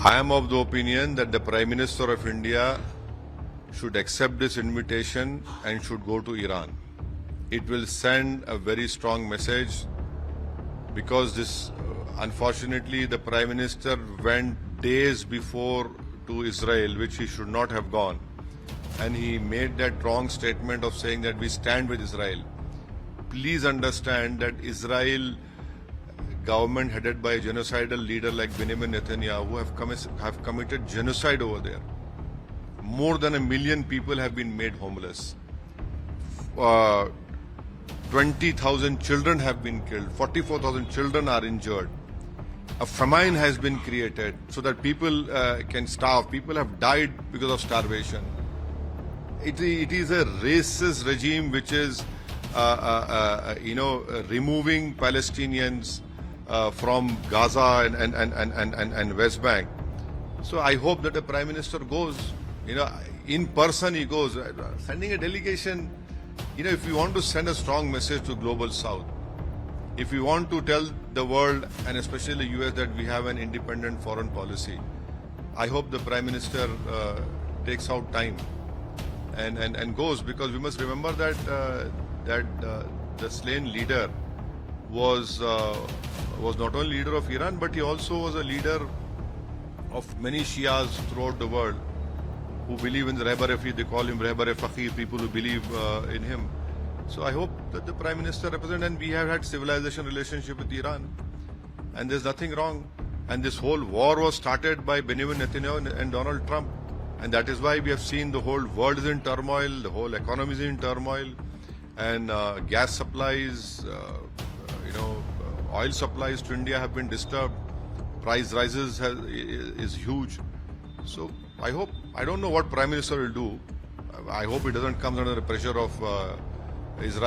I am of the opinion that the Prime Minister of India should accept this invitation and should go to Iran. It will send a very strong message because unfortunately, the Prime Minister went days before to Israel, which he should not have gone. And he made that wrong statement of saying that we stand with Israel. Please understand that Israel government headed by a genocidal leader like Benjamin Netanyahu have committed genocide over there. More than 1 million people have been made homeless. 20,000 children have been killed. 44,000 children are injured. A famine has been created so that people can starve. People have died because of starvation. It is a racist regime which is, removing Palestinians from Gaza and West Bank. So I hope that the Prime Minister goes, in person he goes, sending a delegation. If you want to send a strong message to Global South, if you want to tell the world and especially the US that we have an independent foreign policy, I hope the Prime Minister takes out time and goes, because we must remember that the slain leader was not only leader of Iran, but he also was a leader of many Shias throughout the world who believe in the Rehbar-e-Faqih. They call him Rehbar-e-Faqih, people who believe in him. So I hope that the Prime Minister represents, and we have had civilization relationship with Iran, and there's nothing wrong. And this whole war was started by Benjamin Netanyahu and Donald Trump, and that is why we have seen the whole world is in turmoil, the whole economy is in turmoil, and gas supplies, oil supplies to India have been disturbed. Price rises is huge. So I don't know what Prime Minister will do. I hope he doesn't come under the pressure of Israel.